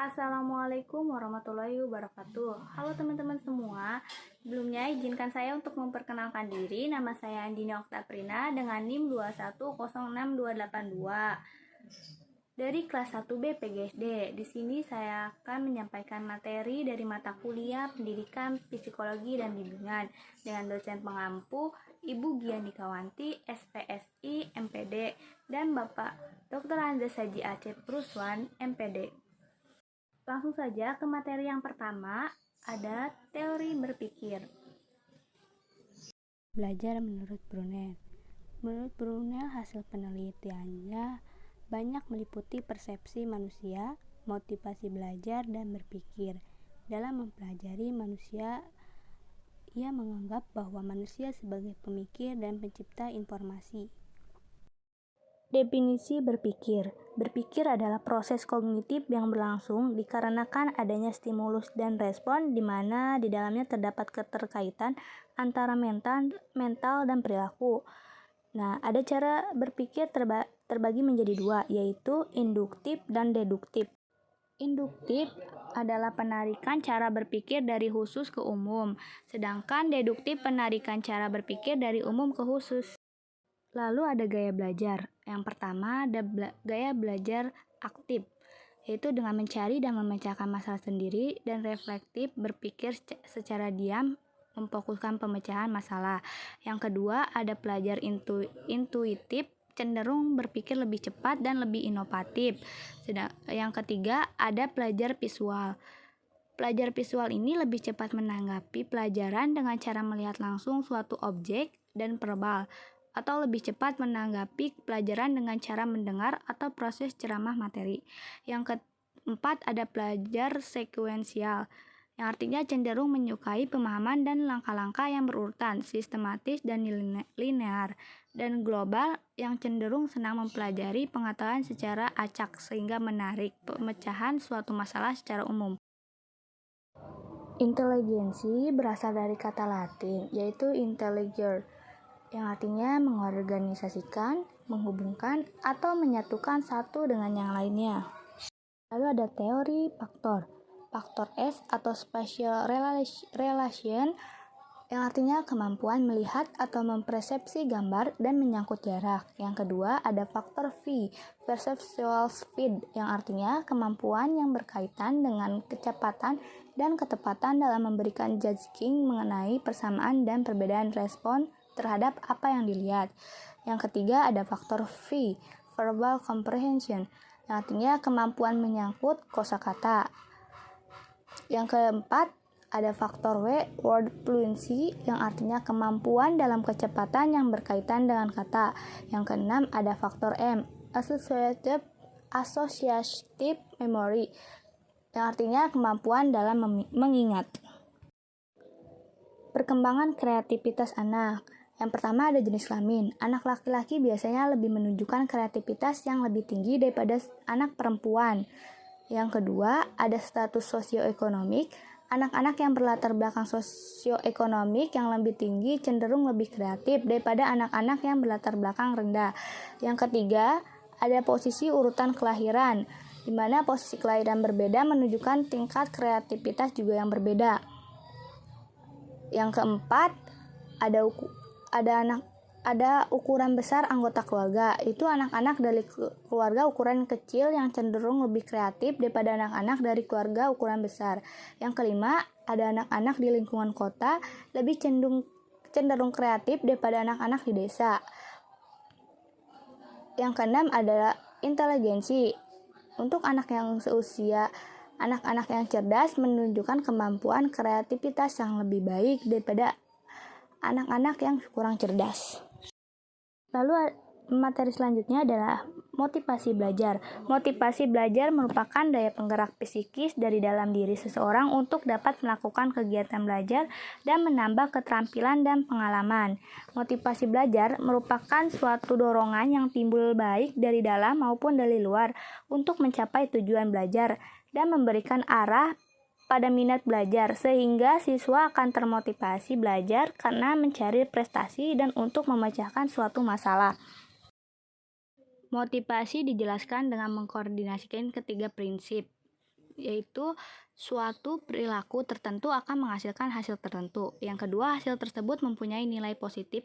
Assalamualaikum warahmatullahi wabarakatuh. Halo teman-teman semua. Sebelumnya izinkan saya untuk memperkenalkan diri. Nama saya Andina Oktaprina dengan NIM 2106282 dari kelas 1B PGSD. Di sini saya akan menyampaikan materi dari mata kuliah Pendidikan Psikologi dan Bimbingan dengan dosen pengampu Ibu Giani Kawanti, SPSI, MPD, dan Bapak Dr. Andes Haji Acep Ruswan, MPD. Langsung saja ke materi yang pertama, ada teori berpikir. Belajar menurut Brunel. Menurut Brunel, hasil penelitiannya banyak meliputi persepsi manusia, motivasi belajar, dan berpikir. Dalam mempelajari manusia, ia menganggap bahwa manusia sebagai pemikir dan pencipta informasi. Definisi berpikir. Berpikir adalah proses kognitif yang berlangsung dikarenakan adanya stimulus dan respon di mana di dalamnya terdapat keterkaitan antara mental dan perilaku. Nah, ada cara berpikir terbagi menjadi dua, yaitu induktif dan deduktif. Induktif adalah penarikan cara berpikir dari khusus ke umum, sedangkan deduktif penarikan cara berpikir dari umum ke khusus. Lalu ada gaya belajar. Yang pertama ada gaya belajar aktif, yaitu dengan mencari dan memecahkan masalah sendiri dan reflektif berpikir secara diam memfokuskan pemecahan masalah. Yang kedua ada pelajar intuitif, cenderung berpikir lebih cepat dan lebih inovatif. Yang ketiga ada pelajar visual. Pelajar visual ini lebih cepat menanggapi pelajaran dengan cara melihat langsung suatu objek dan verbal, atau lebih cepat menanggapi pelajaran dengan cara mendengar atau proses ceramah materi. Yang keempat ada pelajar sekuensial, yang artinya cenderung menyukai pemahaman dan langkah-langkah yang berurutan, sistematis dan linear, dan global, yang cenderung senang mempelajari pengetahuan secara acak sehingga menarik pemecahan suatu masalah secara umum. Inteligensi berasal dari kata Latin, yaitu intelligere, yang artinya mengorganisasikan, menghubungkan, atau menyatukan satu dengan yang lainnya. Lalu ada teori faktor. Faktor S atau spatial relation, yang artinya kemampuan melihat atau mempersepsi gambar dan menyangkut jarak. Yang kedua ada faktor V, perceptual speed, yang artinya kemampuan yang berkaitan dengan kecepatan dan ketepatan dalam memberikan judging mengenai persamaan dan perbedaan respon terhadap apa yang dilihat. Yang ketiga ada faktor V, verbal comprehension, yang artinya kemampuan menyangkut kosakata. Yang keempat ada faktor W, word fluency, yang artinya kemampuan dalam kecepatan yang berkaitan dengan kata. Yang keenam ada faktor M, associative memory, yang artinya kemampuan dalam mengingat. Perkembangan kreativitas anak. Yang pertama ada jenis kelamin. Anak laki-laki biasanya lebih menunjukkan kreativitas yang lebih tinggi daripada anak perempuan. Yang kedua ada status sosioekonomik. Anak-anak yang berlatar belakang sosioekonomik yang lebih tinggi cenderung lebih kreatif daripada anak-anak yang berlatar belakang rendah. Yang ketiga ada posisi urutan kelahiran, di mana posisi kelahiran berbeda menunjukkan tingkat kreativitas juga yang berbeda. Yang keempat ada ukuran besar anggota keluarga. Itu anak-anak dari keluarga ukuran kecil yang cenderung lebih kreatif daripada anak-anak dari keluarga ukuran besar. Yang kelima ada anak-anak di lingkungan kota lebih cenderung kreatif daripada anak-anak di desa. Yang keenam adalah inteligensi. Untuk anak yang seusia anak-anak yang cerdas menunjukkan kemampuan kreativitas yang lebih baik daripada anak-anak yang kurang cerdas. Lalu materi selanjutnya adalah motivasi belajar. Motivasi belajar merupakan daya penggerak psikis dari dalam diri seseorang untuk dapat melakukan kegiatan belajar dan menambah keterampilan dan pengalaman. Motivasi belajar merupakan suatu dorongan yang timbul baik dari dalam maupun dari luar untuk mencapai tujuan belajar dan memberikan arah pada minat belajar, sehingga siswa akan termotivasi belajar karena mencari prestasi dan untuk memecahkan suatu masalah. Motivasi dijelaskan dengan mengkoordinasikan ketiga prinsip. yaitu suatu perilaku tertentu akan menghasilkan hasil tertentu. Yang kedua, hasil tersebut mempunyai nilai positif.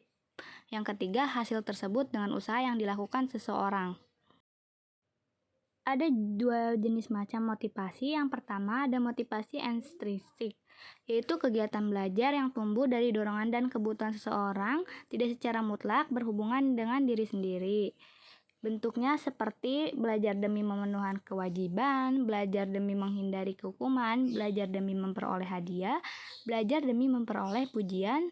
Yang ketiga, hasil tersebut dengan usaha yang dilakukan seseorang. Ada dua jenis macam motivasi. Yang pertama ada motivasi intrinsik, yaitu kegiatan belajar yang tumbuh dari dorongan dan kebutuhan seseorang, tidak secara mutlak berhubungan dengan diri sendiri. Bentuknya seperti belajar demi memenuhi kewajiban, belajar demi menghindari kehukuman, belajar demi memperoleh hadiah, belajar demi memperoleh pujian.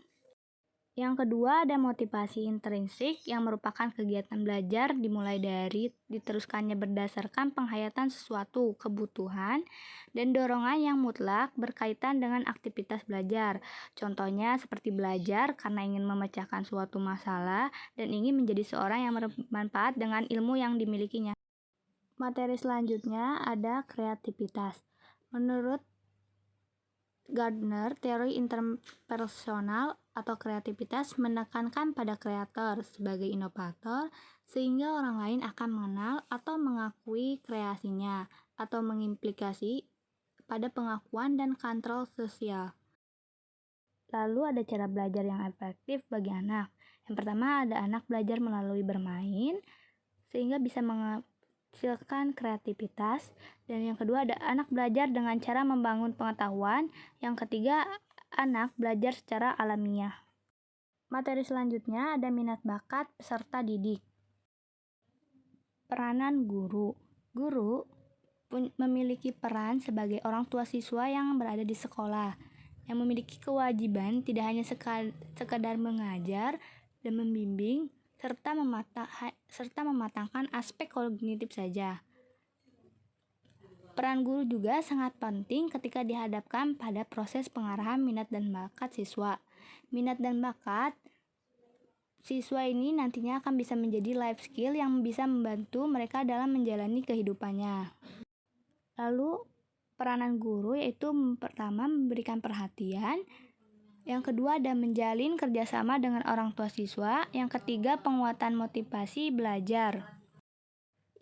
Yang kedua ada motivasi intrinsik yang merupakan kegiatan belajar dimulai dari diteruskannya berdasarkan penghayatan sesuatu kebutuhan dan dorongan yang mutlak berkaitan dengan aktivitas belajar. Contohnya seperti belajar karena ingin memecahkan suatu masalah dan ingin menjadi seorang yang bermanfaat dengan ilmu yang dimilikinya. Materi selanjutnya ada kreativitas. Menurut Gardner, teori interpersonal atau kreativitas menekankan pada kreator sebagai inovator sehingga orang lain akan mengenal atau mengakui kreasinya atau mengimplikasi pada pengakuan dan kontrol sosial. Lalu ada cara belajar yang efektif bagi anak. Yang pertama ada anak belajar melalui bermain sehingga bisa menghasilkan kreativitas, dan yang kedua ada anak belajar dengan cara membangun pengetahuan, yang ketiga anak belajar secara alamiah. Materi selanjutnya ada minat bakat peserta didik. Peranan guru. Guru memiliki peran sebagai orang tua siswa yang berada di sekolah, yang memiliki kewajiban tidak hanya sekadar mengajar dan membimbing, serta mematangkan aspek kognitif saja. Peran guru juga sangat penting ketika dihadapkan pada proses pengarahan minat dan bakat siswa. Minat dan bakat siswa ini nantinya akan bisa menjadi life skill yang bisa membantu mereka dalam menjalani kehidupannya. Lalu, peranan guru yaitu pertama memberikan perhatian, yang kedua ada menjalin kerjasama dengan orang tua siswa, yang ketiga penguatan motivasi belajar.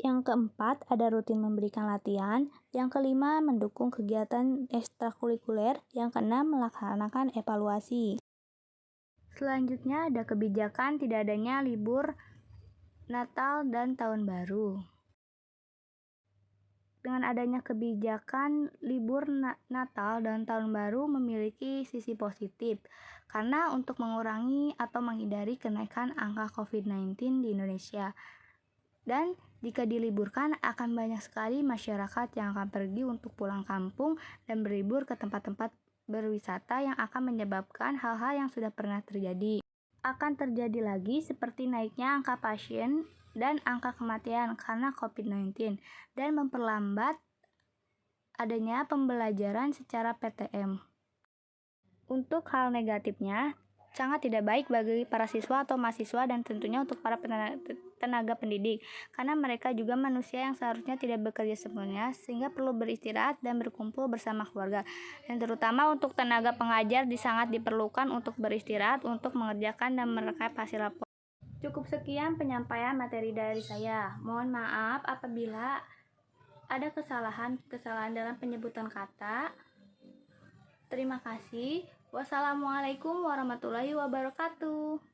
Yang keempat ada rutin memberikan latihan, yang kelima mendukung kegiatan ekstrakurikuler, yang keenam melaksanakan evaluasi. Selanjutnya ada kebijakan tidak adanya libur Natal dan Tahun Baru. Dengan adanya kebijakan libur Natal dan Tahun Baru memiliki sisi positif, karena untuk mengurangi atau menghindari kenaikan angka COVID-19 di Indonesia. Dan jika diliburkan akan banyak sekali masyarakat yang akan pergi untuk pulang kampung dan berlibur ke tempat-tempat berwisata yang akan menyebabkan hal-hal yang sudah pernah terjadi. Akan terjadi lagi seperti naiknya angka pasien dan angka kematian karena COVID-19 dan memperlambat adanya pembelajaran secara PTM. Untuk hal negatifnya, sangat tidak baik bagi para siswa atau mahasiswa dan tentunya untuk para tenaga pendidik, karena mereka juga manusia yang seharusnya tidak bekerja sepenuhnya sehingga perlu beristirahat dan berkumpul bersama keluarga. Dan terutama untuk tenaga pengajar sangat diperlukan untuk beristirahat untuk mengerjakan dan merekap hasil rapor. Cukup sekian penyampaian materi dari saya. Mohon maaf apabila ada kesalahan dalam penyebutan kata. Terima kasih. Wassalamualaikum warahmatullahi wabarakatuh.